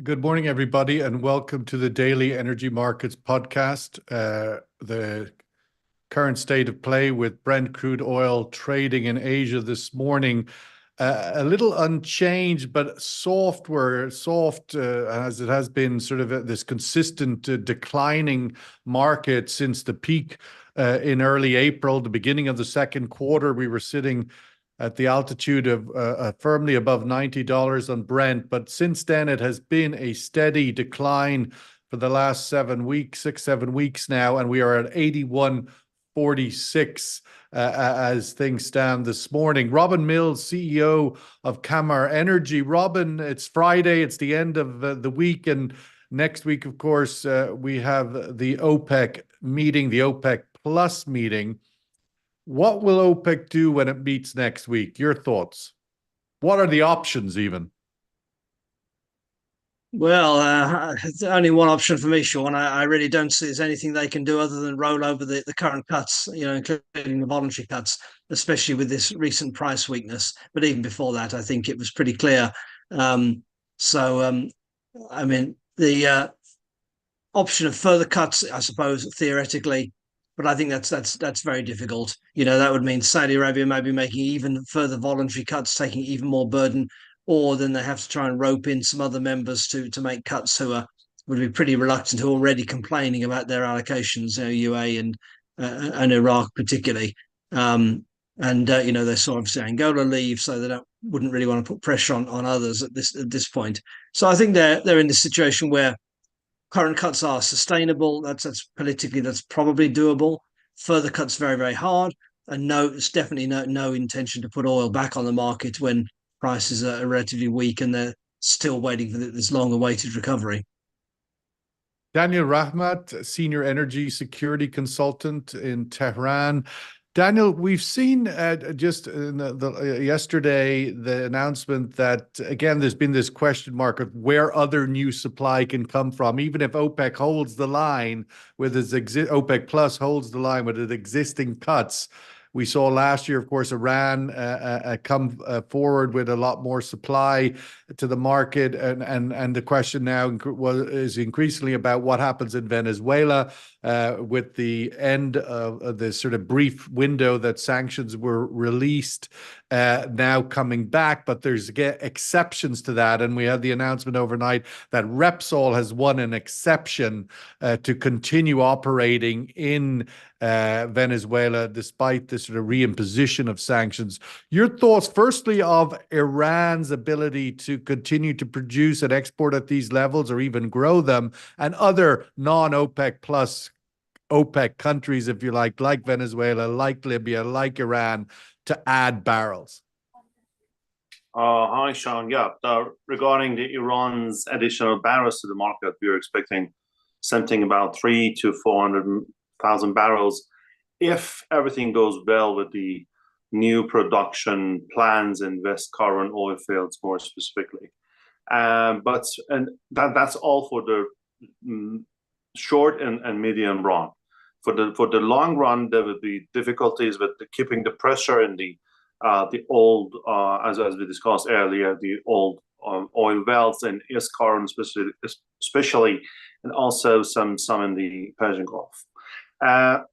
Good morning, everybody, and welcome to the Daily Energy Markets podcast. The current state of play with Brent crude oil trading in Asia this morning, a little unchanged, but soft as it has been sort of this consistent declining market since the peak in early April, the beginning of the second quarter. We were sitting at the altitude of firmly above $90 on Brent. But since then, it has been a steady decline for the last 7 weeks, 7 weeks now, and we are at 81.46 as things stand this morning. Robin Mills, CEO of Kamar Energy. Robin, it's Friday, it's the end of the week, and next week, of course, we have the OPEC meeting, the OPEC Plus meeting. What will OPEC do when it meets next week? Your thoughts? What are the options even? Well, it's only one option for me, Sean. I really don't see there's anything they can do other than roll over the current cuts, including the voluntary cuts, especially with this recent price weakness. But even before that, I think it was pretty clear. I mean, the option of further cuts, I suppose, theoretically, but I think that's very difficult. That would mean Saudi Arabia maybe making even further voluntary cuts, taking even more burden, or then they have to try and rope in some other members to make cuts who would be pretty reluctant, who are already complaining about their allocations, UAE and Iraq particularly. They saw obviously Angola leave, so they wouldn't really want to put pressure on others at this point. So I think they're in this situation where current cuts are sustainable. That's politically, that's probably doable. Further cuts very, very hard. And no, it's definitely no intention to put oil back on the market when prices are relatively weak and they're still waiting for this long-awaited recovery. Daniel Rahmat, Senior Energy Security Consultant in Tehran. Daniel, we've seen just yesterday the announcement that, again, there's been this question mark of where other new supply can come from, even if OPEC holds the line with its OPEC Plus holds the line with its existing cuts. We saw last year, of course, Iran come forward with a lot more supply to the market, and the question now is increasingly about what happens in Venezuela with the end of the sort of brief window that sanctions were released now coming back, but there's exceptions to that, and we had the announcement overnight that Repsol has won an exception to continue operating in Venezuela despite the sort of reimposition of sanctions. Your thoughts, firstly, of Iran's ability to continue to produce and export at these levels or even grow them, and other non-OPEC plus OPEC countries, if you like Venezuela, like Libya, like Iran, to add barrels? Hi, Sean. Yeah, regarding the Iran's additional barrels to the market, we are expecting something about 300 to 400,000 barrels if everything goes well with the new production plans in West Karavan oil fields, more specifically. That's all for the short and medium run. For the long run, there will be difficulties with keeping the pressure in the old, as we discussed earlier, the old oil wells in East Karavan, especially, and also some in the Persian Gulf.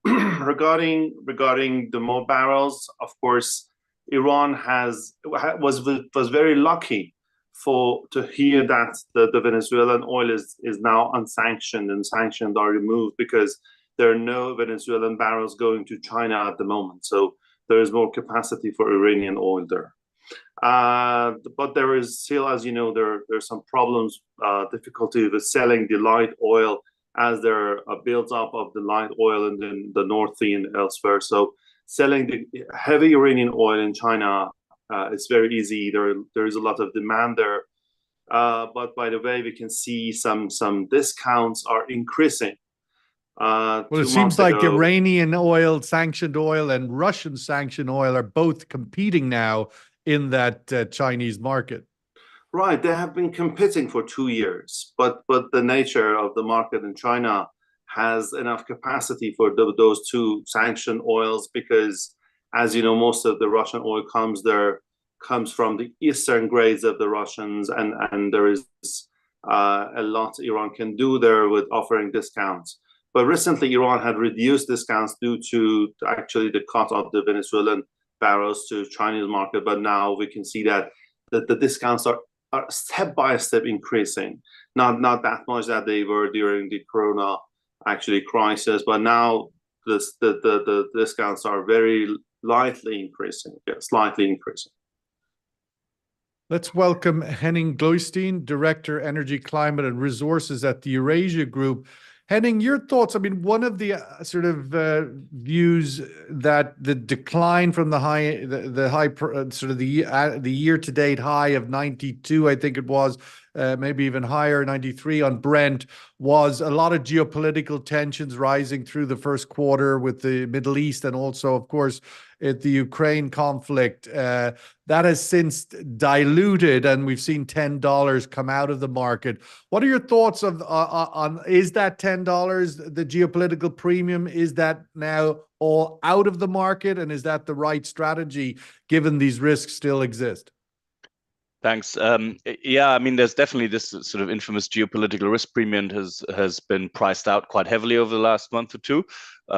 Regarding the more barrels, of course, Iran was very lucky to hear that the Venezuelan oil is now unsanctioned, and sanctions are removed because there are no Venezuelan barrels going to China at the moment. So there is more capacity for Iranian oil there. But there is still, as you know, there's some problems, difficulty with selling the light oil as there are builds up of the light oil in the North Sea and elsewhere. So selling the heavy Iranian oil in China is very easy. There is a lot of demand there. But by the way, we can see some discounts are increasing. Well, it seems like Iranian oil, sanctioned oil, and Russian sanctioned oil are both competing now in that Chinese market. Right, they have been competing for 2 years, but the nature of the market in China has enough capacity for those two sanctioned oils because, as you know, most of the Russian oil comes from the eastern grades of the Russians, and there is a lot Iran can do there with offering discounts. But recently, Iran had reduced discounts due to actually the cut of the Venezuelan barrels to Chinese market. But now we can see that the discounts are step by step increasing. Not that much that they were during the Corona actually crisis, but now the discounts are very lightly increasing, slightly increasing. Let's welcome Henning Gloystein, Director, Energy, Climate and Resources at the Eurasia Group. Henning, your thoughts? I mean, one of the views that the decline from the high, the year-to-date high of 92, I think it was, maybe even higher, 93 on Brent, was a lot of geopolitical tensions rising through the first quarter with the Middle East and also, of course, the Ukraine conflict. That has since diluted, and we've seen $10 come out of the market. What are your thoughts on is that $10, the geopolitical premium, is that now all out of the market, and is that the right strategy given these risks still exist? Thanks. Yeah, I mean, there's definitely this sort of infamous geopolitical risk premium has been priced out quite heavily over the last month or two,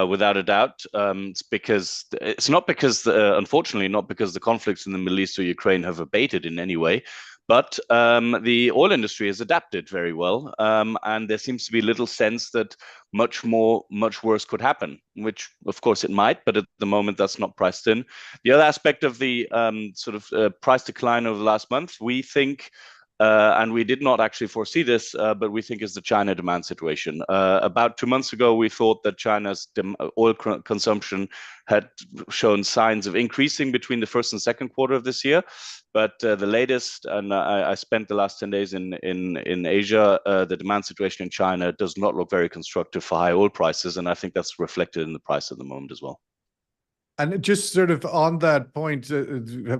without a doubt. It's not because, unfortunately, not because the conflicts in the Middle East or Ukraine have abated in any way, but the oil industry has adapted very well, and there seems to be little sense that much worse could happen, which of course it might, but at the moment that's not priced in. The other aspect of the price decline over the last month, we think, and we did not actually foresee this, but we think is the China demand situation. About 2 months ago, we thought that China's oil consumption had shown signs of increasing between the first and second quarter of this year. But the latest, and I spent the last 10 days in Asia, the demand situation in China does not look very constructive for high oil prices. And I think that's reflected in the price at the moment as well. And just sort of on that point,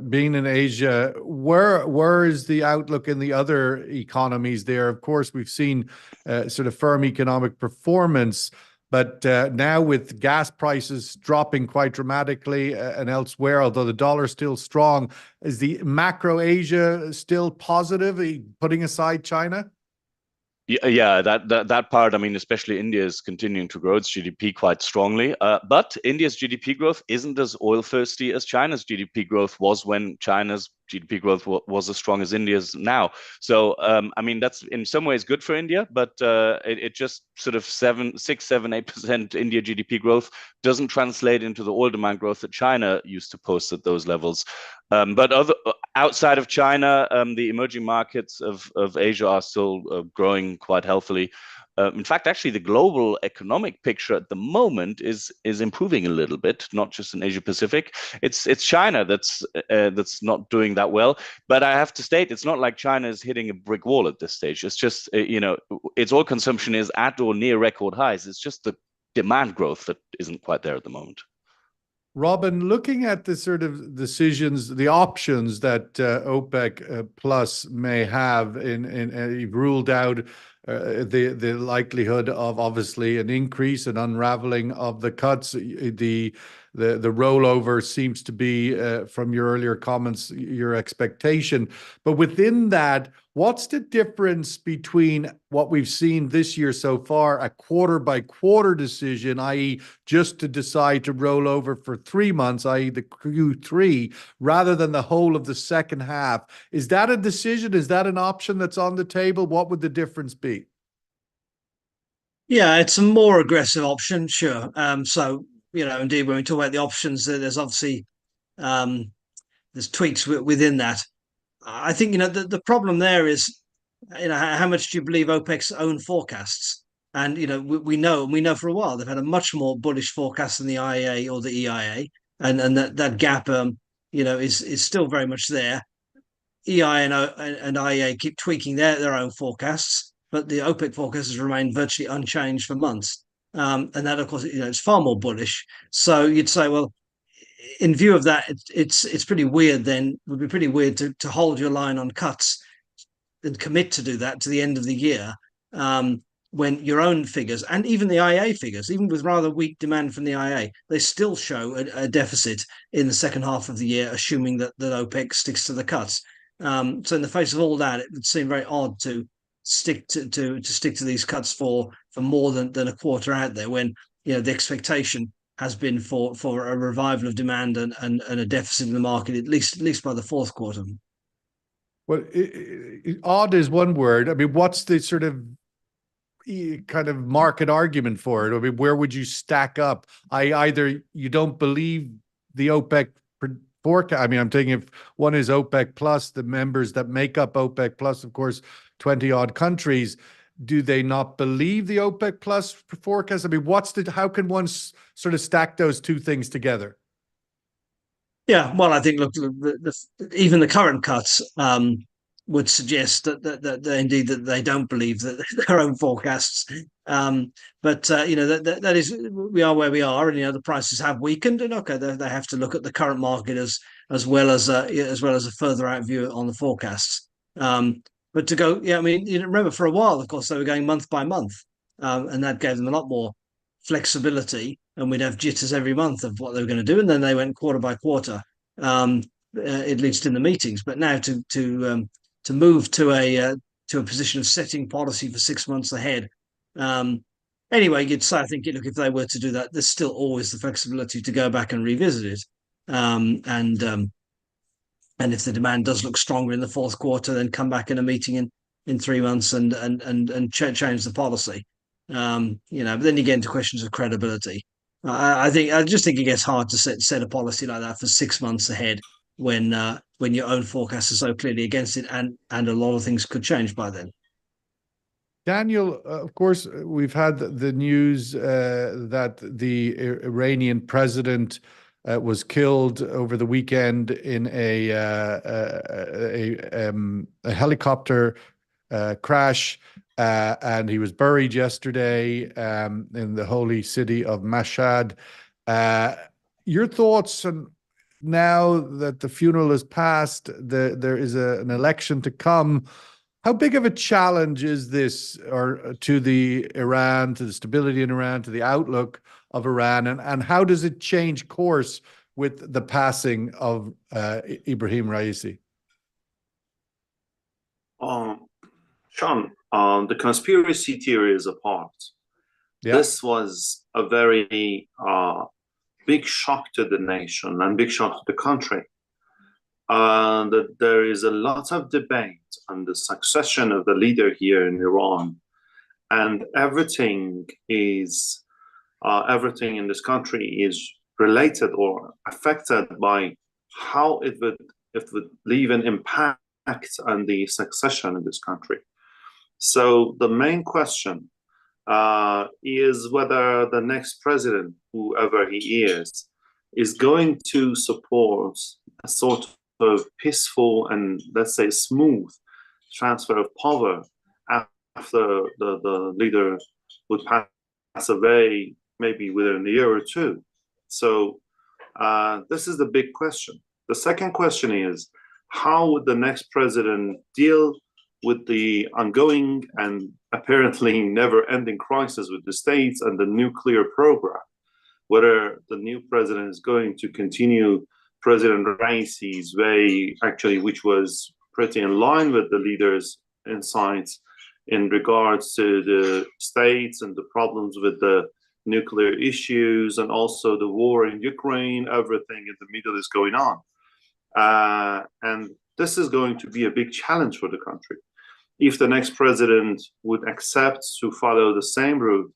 being in Asia, where is the outlook in the other economies there? Of course, we've seen sort of firm economic performance, but now with gas prices dropping quite dramatically and elsewhere, although the dollar is still strong, is the macro Asia still positive, putting aside China? Yeah, that part, I mean, especially India is continuing to grow its GDP quite strongly. But India's GDP growth isn't as oil thirsty as China's GDP growth was when China's GDP growth was as strong as India's now. So, I mean, that's in some ways good for India, but it just sort of 6, 7, 8% India GDP growth doesn't translate into the oil demand growth that China used to post at those levels. But outside of China, the emerging markets of Asia are still growing quite healthily. In fact, actually, the global economic picture at the moment is improving a little bit, not just in Asia Pacific. It's China that's not doing that well. But I have to state, it's not like China is hitting a brick wall at this stage. It's just its oil consumption is at or near record highs. It's just the demand growth that isn't quite there at the moment. Robin, looking at the sort of decisions, the options that OPEC Plus may have you've ruled out the likelihood of obviously an increase and unraveling of the cuts. The rollover seems to be, from your earlier comments, your expectation. But within that, what's the difference between what we've seen this year so far, a quarter-by-quarter decision, i.e. just to decide to roll over for 3 months, i.e. the Q3, rather than the whole of the second half? Is that a decision? Is that an option that's on the table? What would the difference be? Yeah, it's a more aggressive option, sure. So, indeed, when we talk about the options, there's obviously there's tweaks within that. I think the problem there is how much do you believe OPEC's own forecasts? And we know for a while they've had a much more bullish forecast than the IEA or the EIA, and that gap is still very much there. EIA and IEA keep tweaking their own forecasts, but the OPEC forecast has remained virtually unchanged for months. And that, of course, it's far more bullish. So you'd say, well, in view of that, it's pretty weird. Then it would be pretty weird to hold your line on cuts and commit to do that to the end of the year, when your own figures and even the IEA figures, even with rather weak demand from the IEA, they still show a deficit in the second half of the year, assuming that OPEC sticks to the cuts. So in the face of all that, it would seem very odd to stick to these cuts for more than a quarter out there, when the expectation has been for a revival of demand and a deficit in the market at least by the fourth quarter. Well, odd is one word. I mean, what's the sort of kind of market argument for it? I mean, where would you stack up? Either you don't believe the OPEC forecast. I mean, I'm thinking if one is OPEC plus, the members that make up OPEC plus, of course, 20 odd countries, do they not believe the OPEC plus forecast? I mean, how can one sort of stack those two things together? Yeah, well, I think look, even the current cuts would suggest that indeed that they don't believe that their own forecasts. But that is, we are where we are, and the prices have weakened, and okay, they have to look at the current market as well as a further out view on the forecasts. But to go, I mean, remember for a while, of course, they were going month by month, and that gave them a lot more flexibility, and we'd have jitters every month of what they were going to do, and then they went quarter by quarter, at least in the meetings. But now to move to a position of setting policy for 6 months ahead. Anyway, you'd say, I think, look, if they were to do that, there's still always the flexibility to go back and revisit it. And if the demand does look stronger in the fourth quarter, then come back in a meeting in 3 months and change the policy. But then you get into questions of credibility. I just think it gets hard to set a policy like that for 6 months ahead when your own forecasts are so clearly against it, and a lot of things could change by then. Daniel, of course, we've had the news that the Iranian president was killed over the weekend in a helicopter crash, and he was buried yesterday in the holy city of Mashhad. Your thoughts on, now that the funeral has passed, there is an election to come. How big of a challenge is this, or to the stability in Iran, to the outlook of Iran, and how does it change course with the passing of Ibrahim Raisi? Sean, the conspiracy theories apart, this was a very big shock to the nation and big shock to the country. That there is a lot of debate on the succession of the leader here in Iran, and everything in this country is related or affected by how it would leave an impact on the succession in this country. So the main question is whether the next president, whoever he is going to support a sort of peaceful and, let's say, smooth transfer of power after the leader would pass away, maybe within a year or two. So this is the big question. The second question is, how would the next president deal with the ongoing and apparently never-ending crisis with the states and the nuclear program? Whether the new president is going to continue President Raisi's way, actually, which was pretty in line with the leader's insights in regards to the states and the problems with the nuclear issues, and also the war in Ukraine, everything in the middle is going on. And this is going to be a big challenge for the country. If the next president would accept to follow the same route,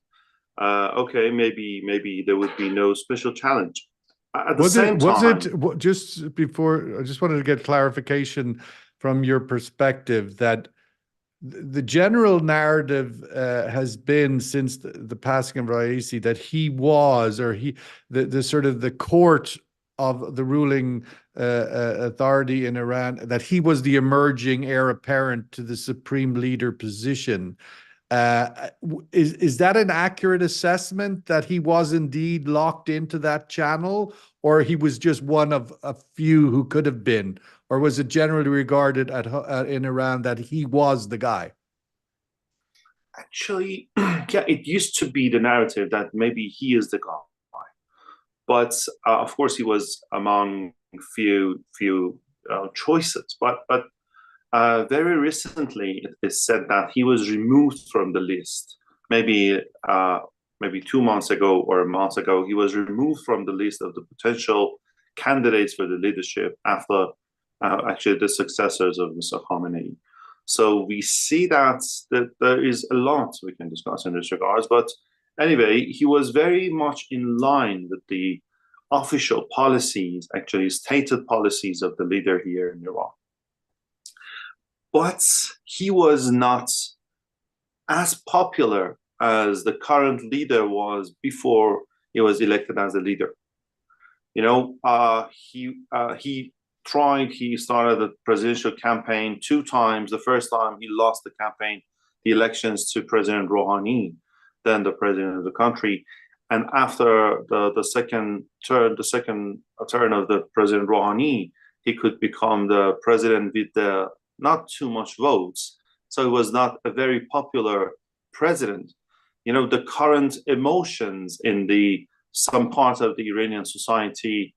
okay, maybe there would be no special challenge. At the same time, just before, I just wanted to get clarification from your perspective that the general narrative has been since the passing of Raisi that he was, or the sort of the court of the ruling authority in Iran, that he was the emerging heir apparent to the supreme leader position. Is that an accurate assessment, that he was indeed locked into that channel, or he was just one of a few who could have been, or was it generally regarded in Iran that he was the guy? Actually, yeah, it used to be the narrative that maybe he is the guy, but of course he was among few choices. But very recently, it is said that he was removed from the list. Maybe 2 months ago or a month ago, he was removed from the list of the potential candidates for the leadership after actually the successors of Mr. Khamenei. So we see that there is a lot we can discuss in this regards. But anyway, he was very much in line with the official policies, actually stated policies of the leader here in Iran. But he was not as popular as the current leader was before he was elected as a leader. You know, he started the presidential campaign 2 times. The first time he lost the elections to President Rouhani, then the president of the country. And after the second turn of the President Rouhani, he could become the president with not too much votes. So he was not a very popular president. You know, the current emotions in some part of the Iranian society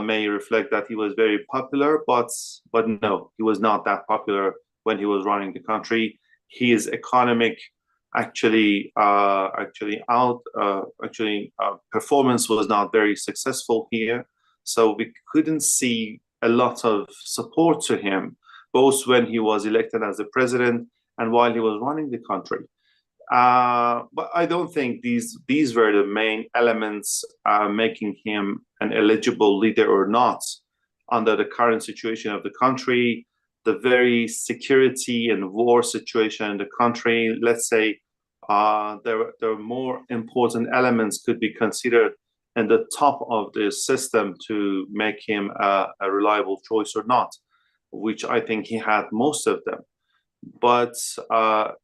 may reflect that he was very popular, but no, he was not that popular when he was running the country. His economic performance was not very successful here, so we couldn't see a lot of support to him, both when he was elected as a president and while he was running the country. But I don't think these were the main elements making him an eligible leader or not under the current situation of the country, the very security and war situation in the country. Let's say there are more important elements could be considered in the top of the system to make him a reliable choice or not, which I think he had most of them. But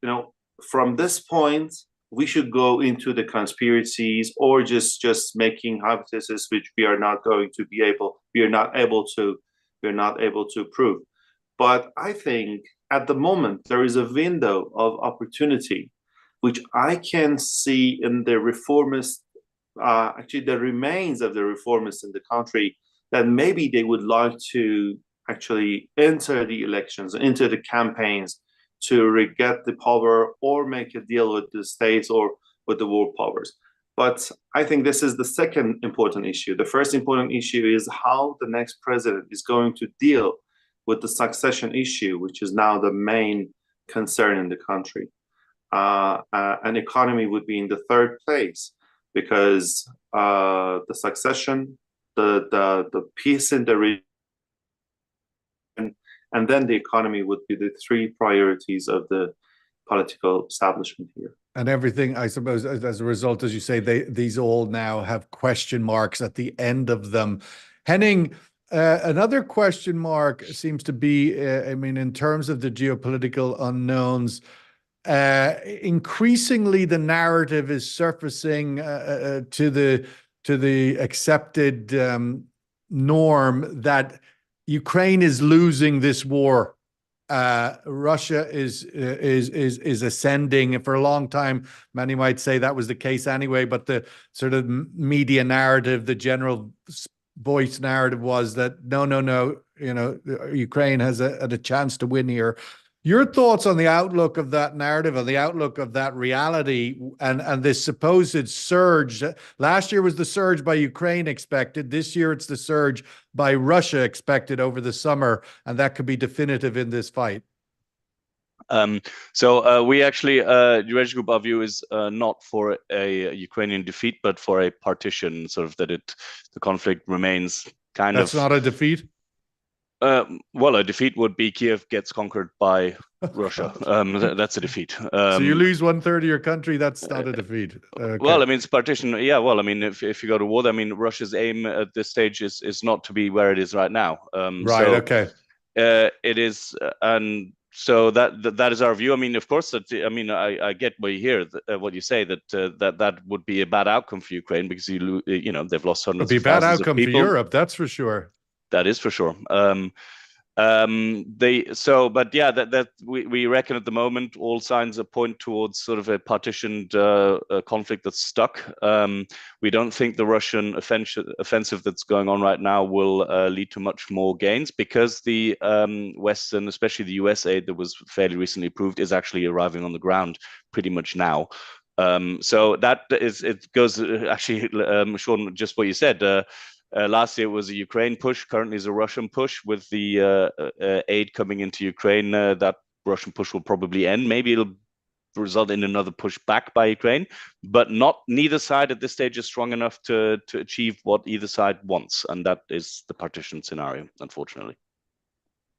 you know, from this point, we should go into the conspiracies or just making hypotheses which we are not able to prove. But I think at the moment there is a window of opportunity, which I can see in the reformists, the remains of the reformists in the country, that maybe they would like to actually enter the elections, enter the campaigns to get the power or make a deal with the states or with the world powers. But I think this is the second important issue. The first important issue is how the next president is going to deal with the succession issue, which is now the main concern in the country. An economy would be in the third place because the succession, the peace in the region, and then the economy would be the 3 priorities of the political establishment here. And everything, I suppose, as a result, as you say, these all now have question marks at the end of them. Henning, another question mark seems to be, in terms of the geopolitical unknowns, increasingly the narrative is surfacing to the accepted norm that Ukraine is losing this war. Russia is ascending. And for a long time, many might say that was the case anyway, but the sort of media narrative, the general voice narrative was that no, Ukraine has a chance to win here. Your thoughts on the outlook of that narrative, on the outlook of that reality, and this supposed surge? Last year was the surge by Ukraine expected. This year it's the surge by Russia expected over the summer, and that could be definitive in this fight. So we actually, the Reg Group, our view is not for a Ukrainian defeat, but for a partition, sort of the conflict remains kind of. That's not a defeat? Well, a defeat would be Kiev gets conquered by Russia. That's a defeat. So you lose 1/3 of your country, that's not a defeat. Okay. Well, it's partition. Yeah, well, if you go to war, Russia's aim at this stage is not to be where it is right now. Right, okay. It is, and so that is our view. Of course, I get what you hear, what you say, that would be a bad outcome for Ukraine because they've lost hundreds of thousands of people. It'd be a bad outcome for Europe, that's for sure. That is for sure. But yeah, that we reckon at the moment all signs point towards sort of a partitioned conflict that's stuck. We don't think the Russian offensive that's going on right now will lead to much more gains, because the Western, especially the US aid that was fairly recently approved, is actually arriving on the ground pretty much now. So that is, it goes actually, Sean, just what you said. Last year it was a Ukraine push. Currently is a Russian push. With the aid coming into Ukraine, that Russian push will probably end. Maybe it'll result in another push back by Ukraine, but neither side at this stage is strong enough to achieve what either side wants, and that is the partition scenario, unfortunately.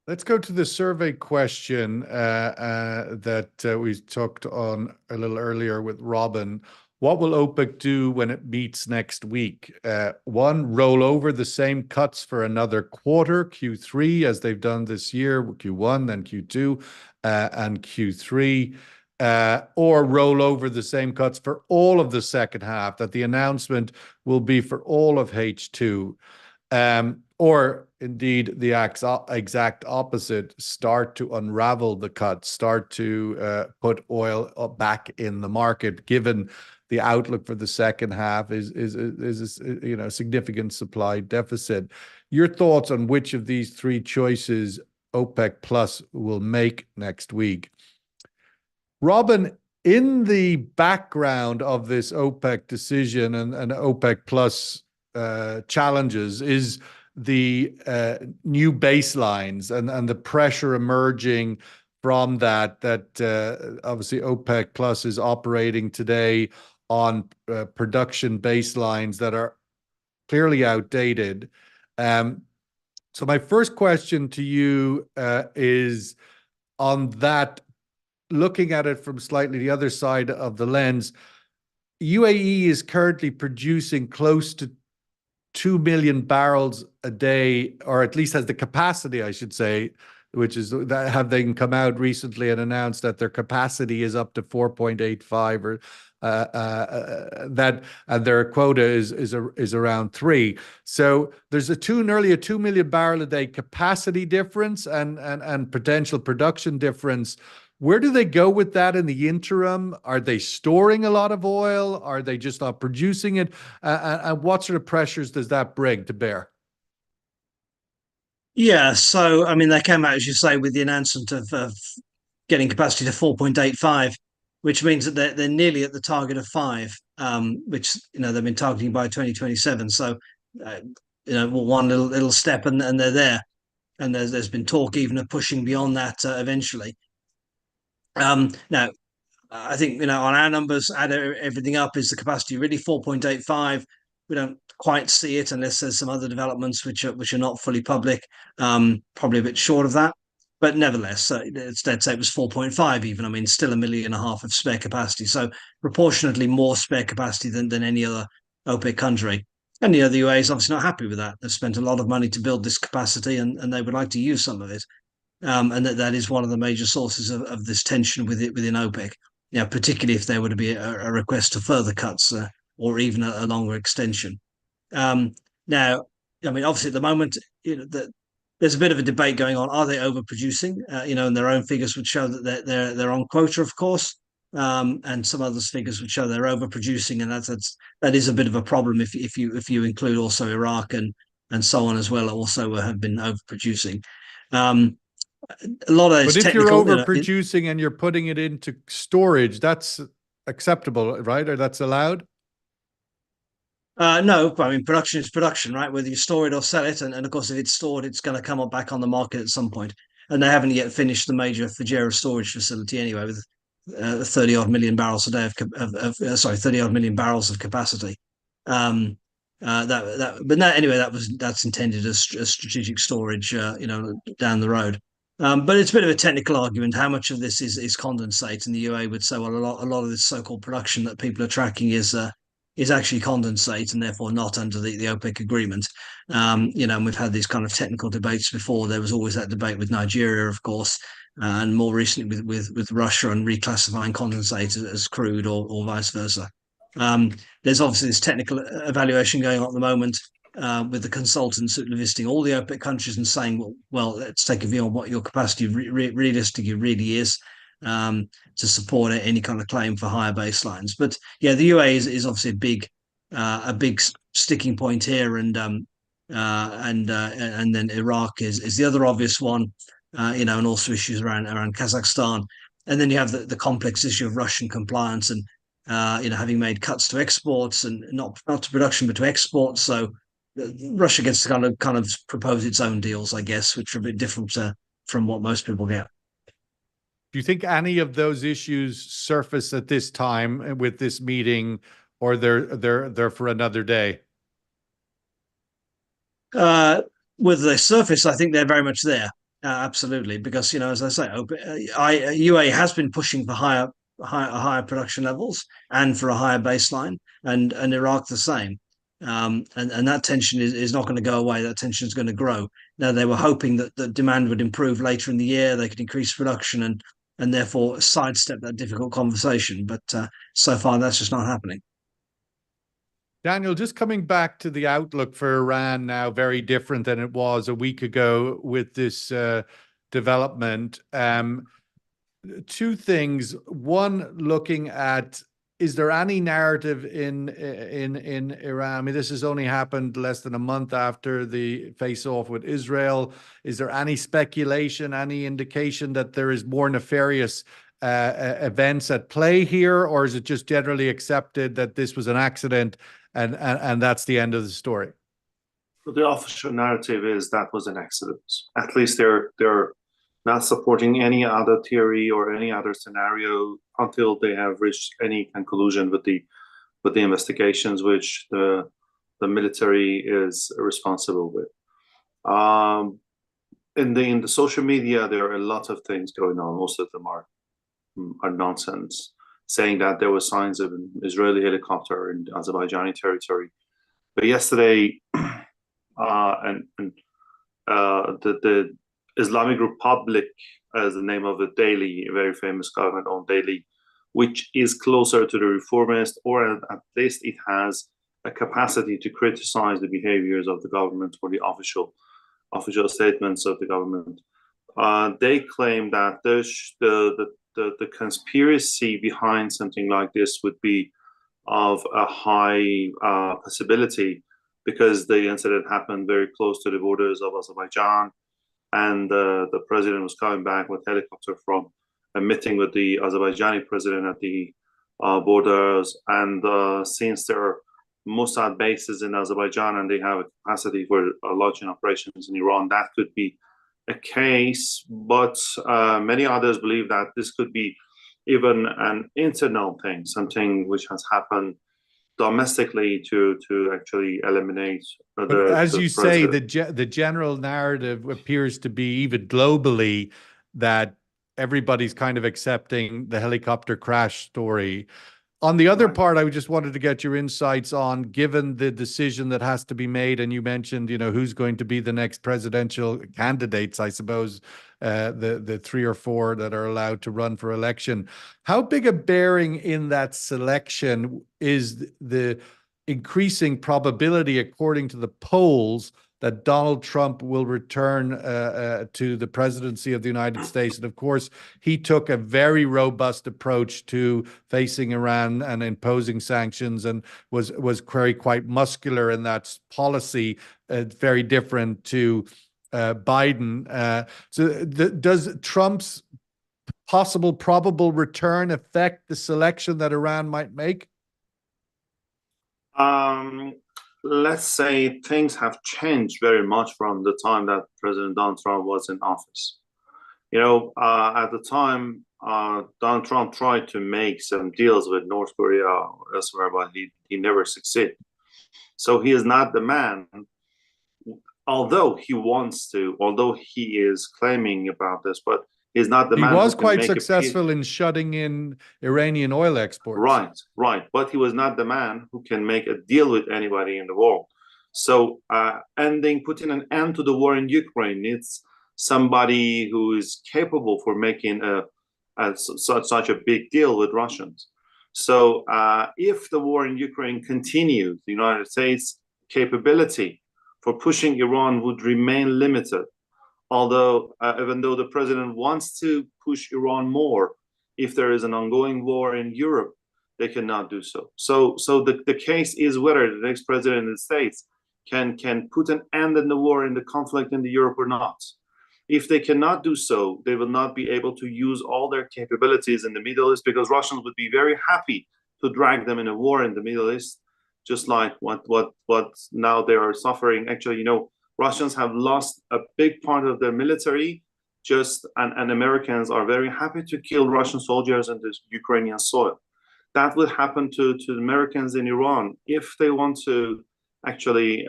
Let's go to the survey question that we talked on a little earlier with Robin. What will OPEC do when it meets next week? One, roll over the same cuts for another quarter, Q3, as they've done this year, Q1, then Q2, and Q3, or roll over the same cuts for all of the second half, that the announcement will be for all of H2. Or indeed the exact opposite, start to unravel the cuts, start to put oil back in the market, given the outlook for the second half is a significant supply deficit. Your thoughts on which of these three choices OPEC Plus will make next week? Robin, in the background of this OPEC decision and OPEC Plus challenges is the new baselines and the pressure emerging from that obviously OPEC Plus is operating today on production baselines that are clearly outdated. So my first question to you is on that, looking at it from slightly the other side of the lens. UAE is currently producing close to 2 million barrels a day, or at least has the capacity, I should say, which is that have they come out recently and announced that their capacity is up to 4.85, or that, and their quota is around 3. So there's nearly a 2 million barrel a day capacity difference and potential production difference. Where do they go with that in the interim? Are they storing a lot of oil? Are they just not producing it? And what sort of pressures does that bring to bear? Yeah, so I mean, they came out, as you say, with the announcement of getting capacity to 4.85, which means that they're nearly at the target of 5, which they've been targeting by 2027. So one little step and they're there, and there's been talk even of pushing beyond that eventually. Now, I think on our numbers, add everything up, is the capacity really 4.85? We don't quite see it unless there's some other developments which are not fully public. Probably a bit short of that, but nevertheless, let's say it was 4.5 even. I mean, still 1.5 million of spare capacity, so proportionately more spare capacity than any other OPEC country. And the UAE is obviously not happy with that. They've spent a lot of money to build this capacity, and they would like to use some of it. And that is one of the major sources of this tension within OPEC. Particularly if there were to be a request to further cuts or even a longer extension. Now, I mean, obviously at the moment, there's a bit of a debate going on. Are they overproducing? And their own figures would show that they're on quota, of course, and some others' figures would show they're overproducing, and that is a bit of a problem if you include also Iraq and so on as well. Also have been overproducing. A lot of it's but if technical, you're overproducing and you're putting it into storage, that's acceptable, right? Or that's allowed? No, I mean, production is production, right? Whether you store it or sell it, and of course, if it's stored, it's going to come up back on the market at some point. And they haven't yet finished the major Fujairah storage facility anyway, with 30 odd million barrels a day 30 odd million barrels of capacity. But no, anyway, that's intended as strategic storage, down the road. But it's a bit of a technical argument. How much of this is condensate? And the UAE would say, well, a lot of this so-called production that people are tracking is actually condensate, and therefore not under the OPEC agreement. And we've had these kind of technical debates before. There was always that debate with Nigeria, of course, and more recently with Russia and reclassifying condensate as crude or vice versa. There's obviously this technical evaluation going on at the moment. with the consultants listing all the OPEC countries and saying, well, let's take a view on what your capacity realistically really is, to support any kind of claim for higher baselines. But yeah, the UAE is obviously a big sticking point here, and then Iraq is the other obvious one, and also issues around Kazakhstan, and then you have the complex issue of Russian compliance and having made cuts to exports and not to production but to exports. So Russia gets to kind of propose its own deals, I guess, which are a bit different from what most people get. Do you think any of those issues surface at this time with this meeting, or they're for another day? With the surface, I think they're very much there, absolutely, because as I say, UAE has been pushing for higher production levels and for a higher baseline, and Iraq the same. And that tension is not going to go away. That tension is going to grow. Now, they were hoping that the demand would improve later in the year. They could increase production and therefore sidestep that difficult conversation. But so far, that's just not happening. Daniel, just coming back to the outlook for Iran now, very different than it was a week ago with this development. Two things. One, looking at, is there any narrative in Iran? I mean, this has only happened less than a month after the face-off with Israel. Is there any speculation, any indication that there is more nefarious events at play here, or is it just generally accepted that this was an accident and that's the end of the story? The official narrative is that was an accident. At least they're not supporting any other theory or any other scenario until they have reached any conclusion with the investigations, which the military is responsible with. In the social media, there are a lot of things going on. Most of them are nonsense, saying that there were signs of an Israeli helicopter in Azerbaijani territory. But yesterday, the Islamic Republic, as the name of a daily, a very famous government-owned daily, which is closer to the reformist, or at least it has a capacity to criticize the behaviors of the government or the official statements of the government. They claim that the conspiracy behind something like this would be of a high possibility, because the incident happened very close to the borders of Azerbaijan, and the president was coming back with helicopter from a meeting with the Azerbaijani president at the borders. And since there are Mossad bases in Azerbaijan and they have a capacity for launching operations in Iran, that could be a case. But many others believe that this could be even an internal thing, something which has happened domestically to actually eliminate as you say, the general narrative appears to be, even globally, that everybody's kind of accepting the helicopter crash story. On the other part, I just wanted to get your insights on, given the decision that has to be made, and you mentioned, who's going to be the next presidential candidates, I suppose, the 3 or 4 that are allowed to run for election. How big a bearing in that selection is the increasing probability, according to the polls, that Donald Trump will return to the presidency of the United States? And of course, he took a very robust approach to facing Iran and imposing sanctions, and was quite muscular in that policy, very different to Biden. So does Trump's probable return affect the selection that Iran might make? Let's say things have changed very much from the time that President Donald Trump was in office. At the time, Donald Trump tried to make some deals with North Korea or elsewhere, but he never succeeded. So he is not the man, although he is claiming about this, but he's not the man. He was quite successful in shutting in Iranian oil exports. Right. But he was not the man who can make a deal with anybody in the world. So putting an end to the war in Ukraine needs somebody who is capable for making such a big deal with Russians. So if the war in Ukraine continues, the United States capability for pushing Iran would remain limited. Although, even though the president wants to push Iran more, if there is an ongoing war in Europe, they cannot do so. So the case is whether the next president of the States can put an end in the war, in the conflict in Europe or not. If they cannot do so, they will not be able to use all their capabilities in the Middle East, because Russians would be very happy to drag them in a war in the Middle East, just like what now they are suffering. Actually, Russians have lost a big part of their military, and Americans are very happy to kill Russian soldiers on the Ukrainian soil. That would happen to the Americans in Iran if they want to actually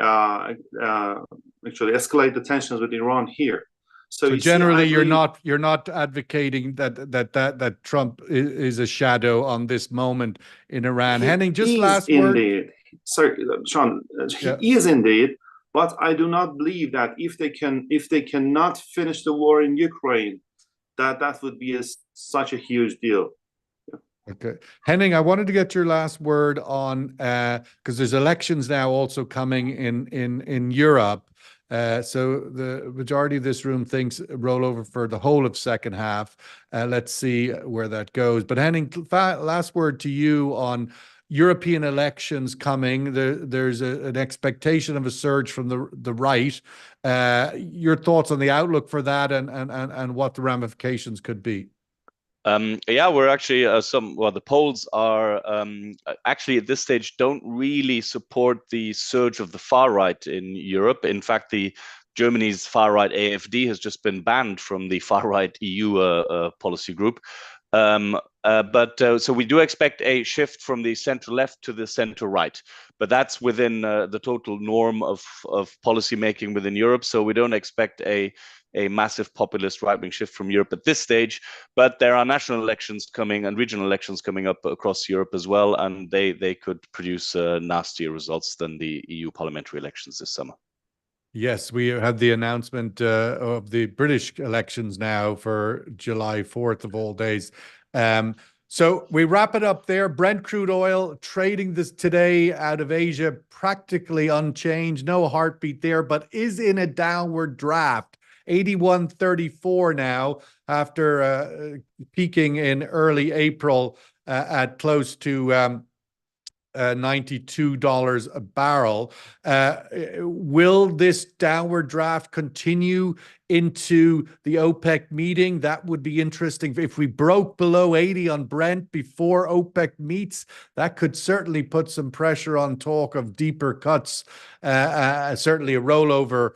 escalate the tensions with Iran here. So generally, you're not advocating that Trump is a shadow on this moment in Iran. Henning, just last word. Indeed, sorry, Sean, he is indeed. But I do not believe that if they cannot finish the war in Ukraine, that would be such a huge deal. Okay, Henning, I wanted to get your last word on because there's elections now also coming in Europe. So the majority of this room thinks rollover for the whole of second half. Let's see where that goes. But Henning, last word to you on European elections coming. There's an expectation of a surge from the right. Your thoughts on the outlook for that and what the ramifications could be? Yeah, we're actually the polls are actually at this stage don't really support the surge of the far right in Europe. In fact, Germany's far right AfD has just been banned from the far right EU policy group. So we do expect a shift from the center left to the center right, but that's within the total norm of policy making within Europe. So we don't expect a massive populist right-wing shift from Europe at this stage, but there are national elections coming and regional elections coming up across Europe as well, and they could produce nastier results than the EU parliamentary elections this summer. Yes, we had the announcement of the British elections now for July 4th of all days. So we wrap it up there. Brent crude oil trading this today out of Asia, practically unchanged, no heartbeat there, but is in a downward draft. 81.34 now after peaking in early April at close to $92 a barrel. Will this downward draft continue into the OPEC meeting? That would be interesting. If we broke below 80 on Brent before OPEC meets, that could certainly put some pressure on talk of deeper cuts. Certainly a rollover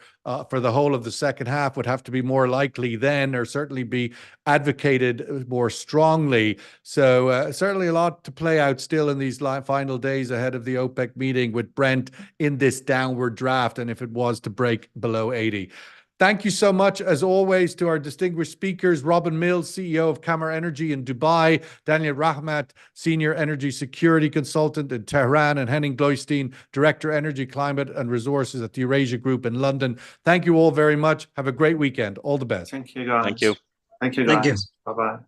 for the whole of the second half would have to be more likely then, or certainly be advocated more strongly. So certainly a lot to play out still in these final days ahead of the OPEC meeting, with Brent in this downward draft, and if it was to break below 80. Thank you so much, as always, to our distinguished speakers, Robin Mills, CEO of Kamar Energy in Dubai, Daniel Rahmat, Senior Energy Security Consultant in Tehran, and Henning Gloystein, Director Energy, Climate and Resources at the Eurasia Group in London. Thank you all very much. Have a great weekend. All the best. Thank you, guys. Thank you. Thank you, guys. Thank you. Bye-bye.